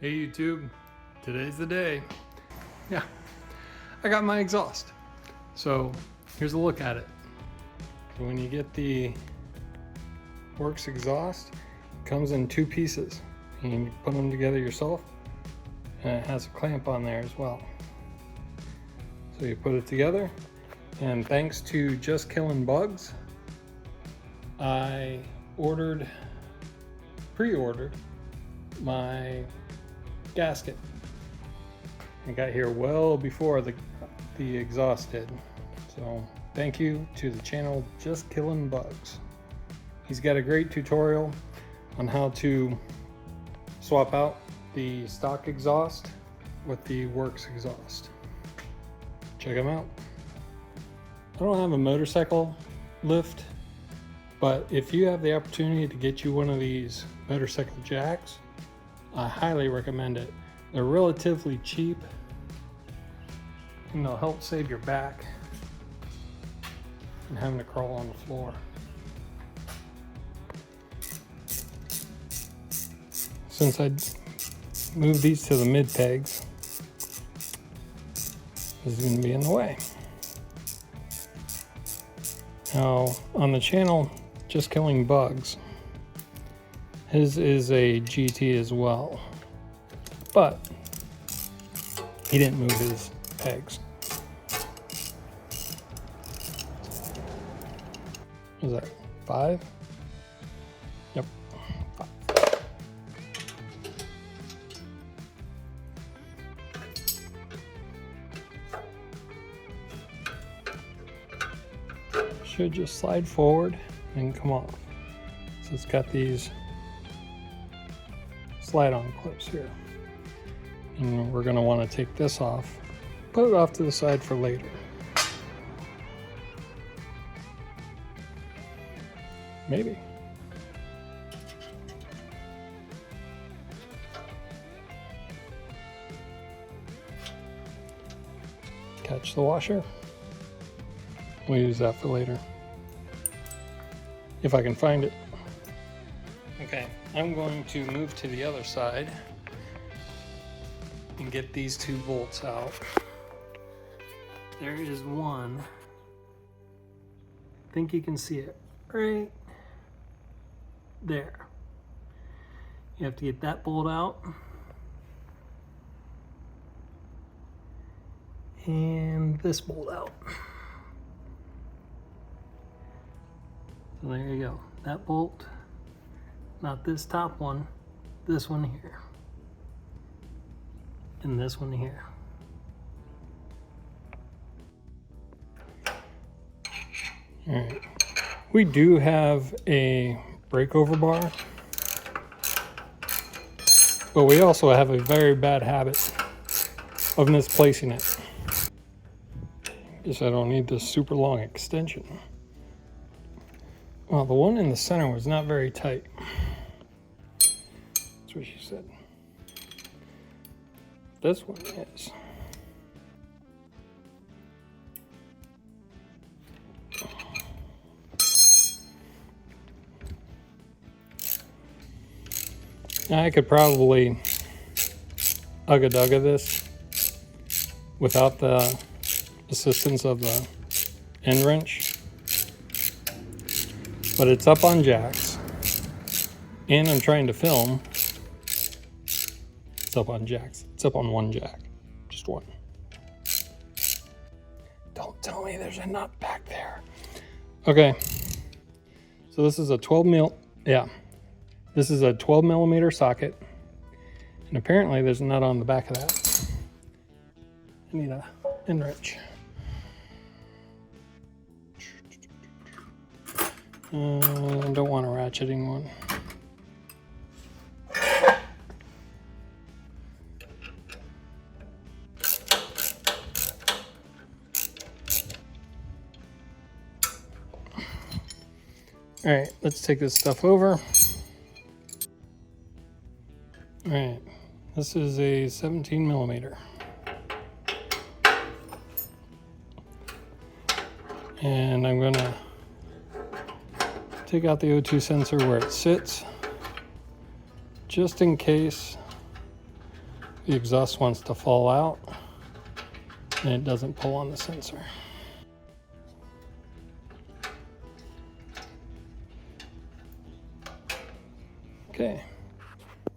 Hey YouTube, today's the day. Yeah, I got my exhaust. So here's a look at it. So when you get the Werkes Exhaust, it comes in two pieces. And you put them together yourself, and it has a clamp on there as well. So you put it together, and thanks to Just Killing Bugs, I pre-ordered my gasket. It got here well before the exhaust did. So thank you to the channel Just Killing Bugs. He's got a great tutorial on how to swap out the stock exhaust with the Werkes exhaust. Check him out. I don't have a motorcycle lift, but if you have the opportunity to get you one of these motorcycle jacks, I highly recommend it. They're relatively cheap and they'll help save your back and having to crawl on the floor. Since I moved these to the mid pegs, this is going to be in the way. Now on the channel Just Killing Bugs, his is a GT as well, but he didn't move his pegs. What is that, 5? Yep, 5. Should just slide forward and come off. So it's got these slide-on clips here. And we're going to want to take this off, put it off to the side for later. Maybe. Catch the washer. We'll use that for later, if I can find it. Okay, I'm going to move to the other side and get these two bolts out. There is one. I think you can see it right there. You have to get that bolt out. And this bolt out. So there you go. That bolt, not this top one, this one here. And this one here. All right. We do have a breakover bar, but we also have a very bad habit of misplacing it. Guess I don't need this super long extension. Well, the one in the center was not very tight. That's what she said. This one is. Now I could probably ugga-dugga this without the assistance of the end wrench. But it's up on jacks, and I'm trying to film. It's up on jacks. It's up on one jack, just one. Don't tell me there's a nut back there. Okay, so this is a 12 millimeter socket, and apparently there's a nut on the back of that. I need a end wrench. I don't want a ratcheting one. All right, let's take this stuff over. All right, this is a 17 millimeter. And I'm gonna take out the O2 sensor where it sits, just in case the exhaust wants to fall out and it doesn't pull on the sensor. Okay,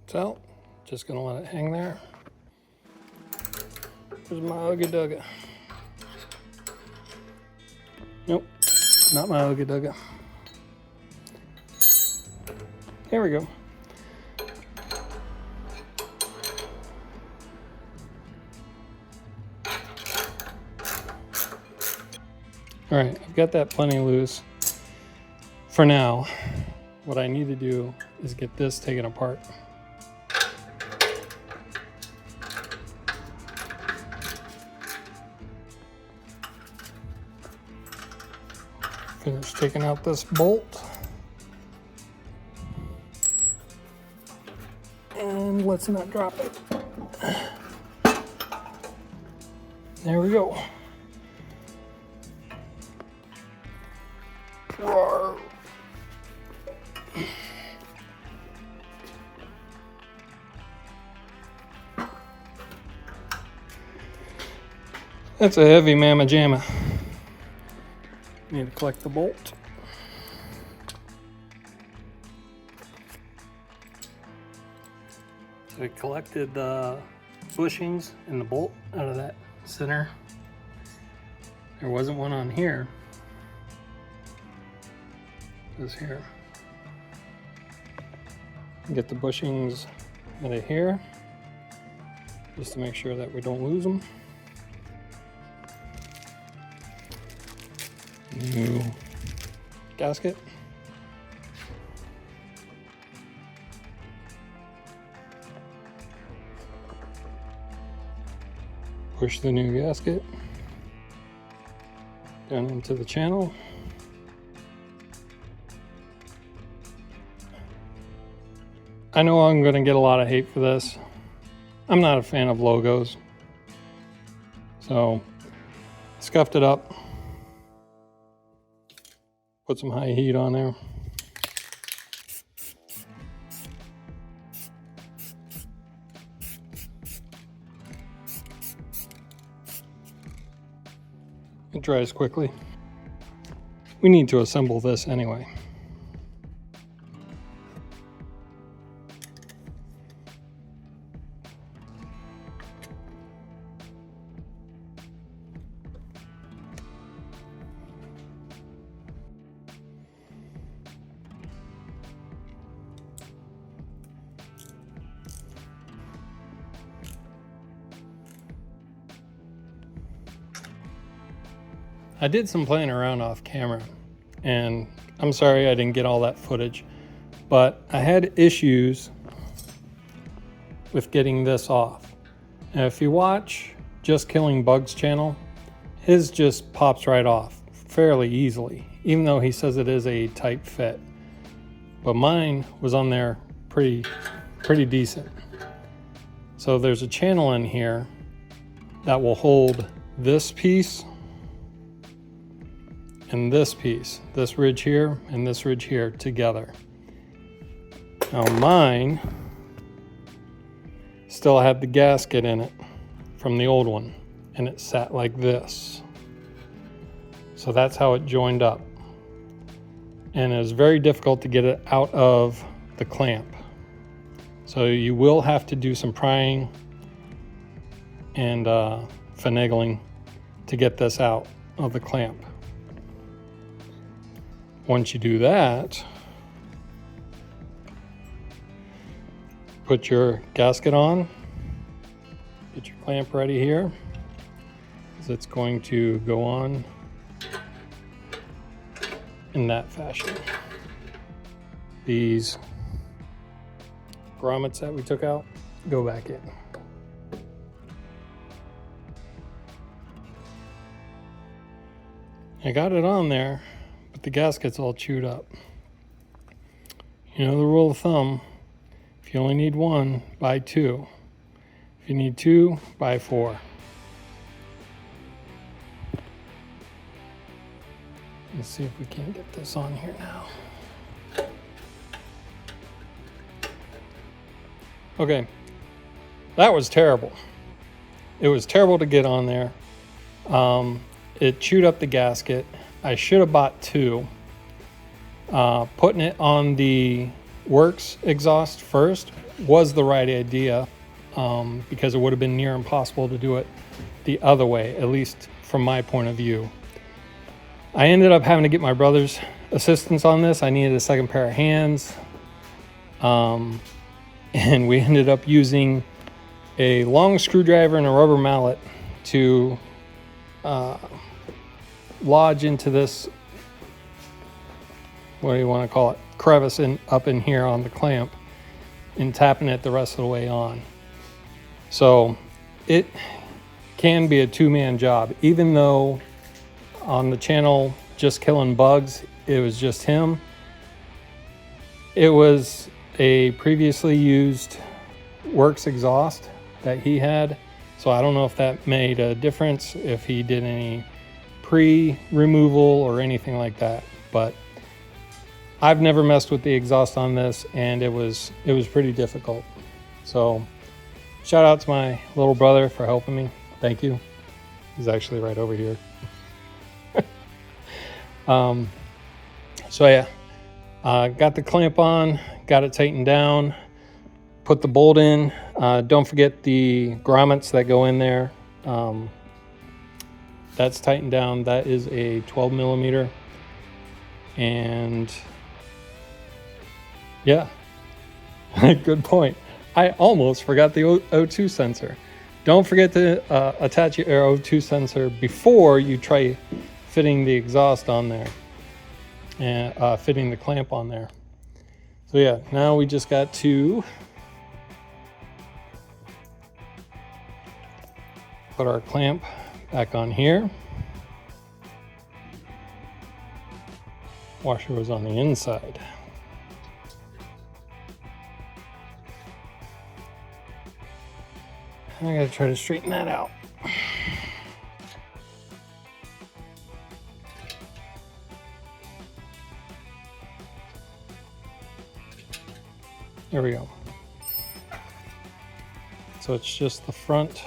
it's out. Just gonna let it hang there. There's my Ugga Dugga. Nope, not my Ugga Dugga. Here we go. All right, I've got that plenty loose. For now, what I need to do is get this taken apart. Finish taking out this bolt. And let's not drop it. There we go. Roar. That's a heavy mamma jamma. Need to collect the bolt. So I collected the bushings and the bolt out of that center. There wasn't one on here. It was here. Get the bushings out of here, just to make sure that we don't lose them. New gasket. Push the new gasket down into the channel. I know I'm going to get a lot of hate for this. I'm not a fan of logos. So, scuffed it up. Put some high heat on there. It dries quickly. We need to assemble this anyway. I did some playing around off camera, and I'm sorry I didn't get all that footage, but I had issues with getting this off. And if you watch Just Killing Bugs channel, his just pops right off fairly easily, even though he says it is a tight fit. But mine was on there pretty decent. So there's a channel in here that will hold this piece and this piece, this ridge here and this ridge here together. Now mine still had the gasket in it from the old one, and it sat like this. So that's how it joined up. And it was very difficult to get it out of the clamp. So you will have to do some prying and finagling to get this out of the clamp. Once you do that, put your gasket on, get your clamp ready here, because it's going to go on in that fashion. These grommets that we took out go back in. I got it on there, but the gasket's all chewed up. You know the rule of thumb, if you only need one, buy two. If you need two, buy four. Let's see if we can get this on here now. Okay, That was terrible. It was terrible to get on there. It chewed up the gasket. I should have bought two. Putting it on the Werkes exhaust first was the right idea, because it would have been near impossible to do it the other way, at least from my point of view. I ended up having to get my brother's assistance on this. I needed a second pair of hands. And we ended up using a long screwdriver and a rubber mallet to lodge into this, what do you want to call it, crevice up in here on the clamp, and tapping it the rest of the way on. So it can be a two-man job, even though on the channel Just Killing Bugs it was just him. It was a previously used Werkes exhaust that he had, so I don't know if that made a difference, if he did any pre-removal or anything like that, but I've never messed with the exhaust on this, and it was pretty difficult. So shout out to my little brother for helping me. Thank you. He's actually right over here. So yeah, got the clamp on, got it tightened down, put the bolt in. Don't forget the grommets that go in there. That's tightened down. That is a 12 millimeter. And yeah, good point. I almost forgot the O2 sensor. Don't forget to attach your O2 sensor before you try fitting the exhaust on there and fitting the clamp on there. So yeah, now we just got to put our clamp back on here. Washer was on the inside. I gotta try to straighten that out. There we go. So it's just the front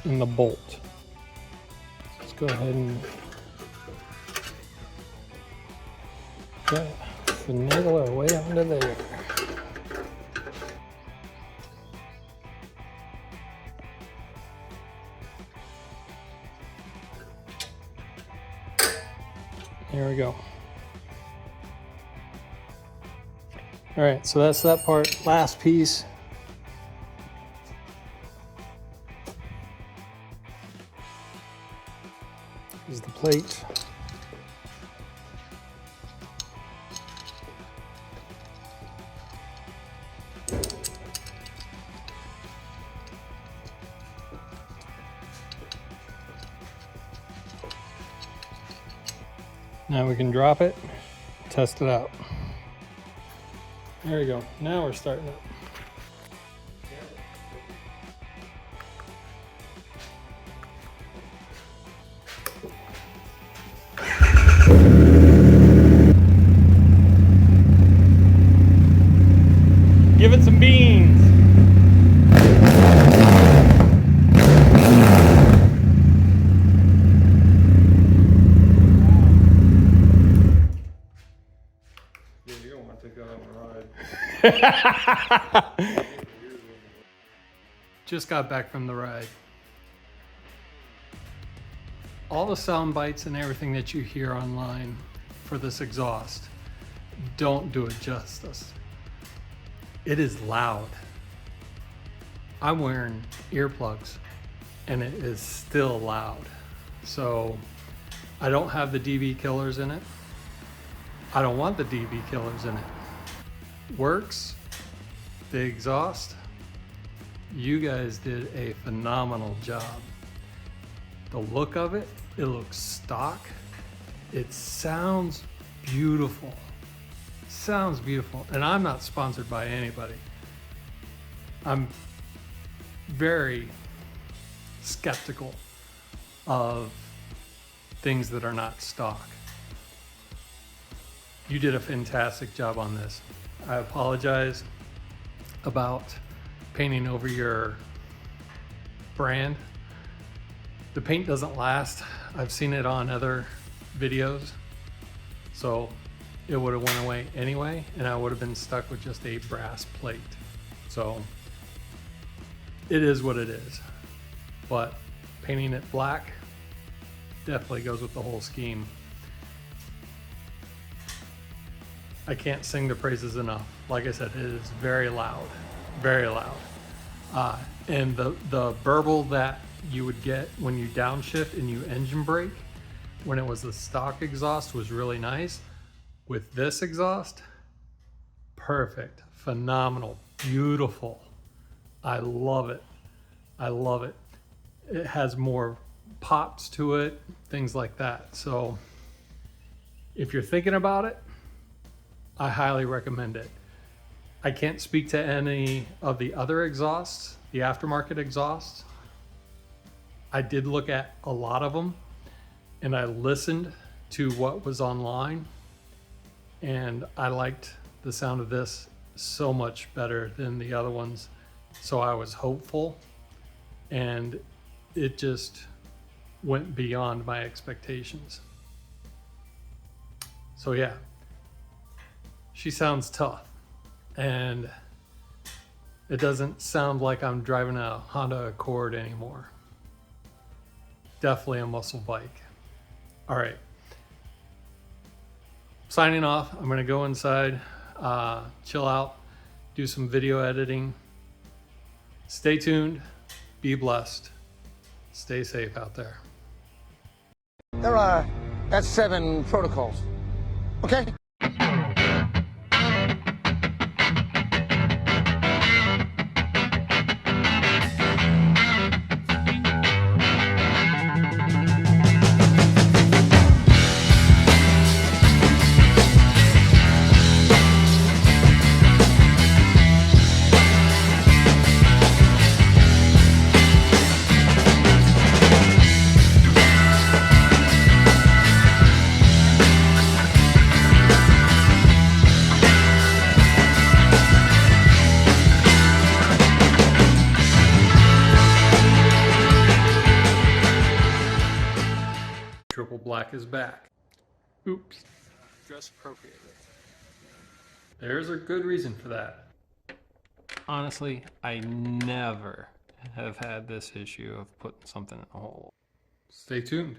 and the bolt. Let's go ahead and finagle our way under there. There we go. All right, so that's that part. Last piece. Is the plate. Now we can drop it, test it out. There we go. Now we're starting up. Give it some beans. Just got back from the ride. All the sound bites and everything that you hear online for this exhaust don't do it justice. It is loud. I'm wearing earplugs and it is still loud. So I don't have the dB killers in it. I don't want the dB killers in it. Werkes, the exhaust, you guys did a phenomenal job. The look of it, it looks stock. It sounds beautiful. Sounds beautiful. And I'm not sponsored by anybody. I'm very skeptical of things that are not stock. You did a fantastic job on this. I apologize about painting over your brand. The paint doesn't last. I've seen it on other videos. So it would have went away anyway, and I would have been stuck with just a brass plate. So it is what it is. But painting it black definitely goes with the whole scheme. I can't sing the praises enough. Like I said, it is very loud, very loud. And the burble that you would get when you downshift and you engine brake, when it was the stock exhaust, was really nice. With this exhaust, perfect, phenomenal, beautiful. I love it. I love it. It has more pops to it, things like that. So if you're thinking about it, I highly recommend it. I can't speak to any of the other exhausts, the aftermarket exhausts. I did look at a lot of them, and I listened to what was online, and I liked the sound of this so much better than the other ones. So I was hopeful, and it just went beyond my expectations. So yeah, she sounds tough, and it doesn't sound like I'm driving a Honda Accord anymore. Definitely a muscle bike. All right, signing off. I'm gonna go inside, chill out, do some video editing. Stay tuned, be blessed, stay safe out there. There are S7 protocols, okay? Triple black is back. Oops. Dress appropriately. There's a good reason for that. Honestly, I never have had this issue of putting something in a hole. Stay tuned.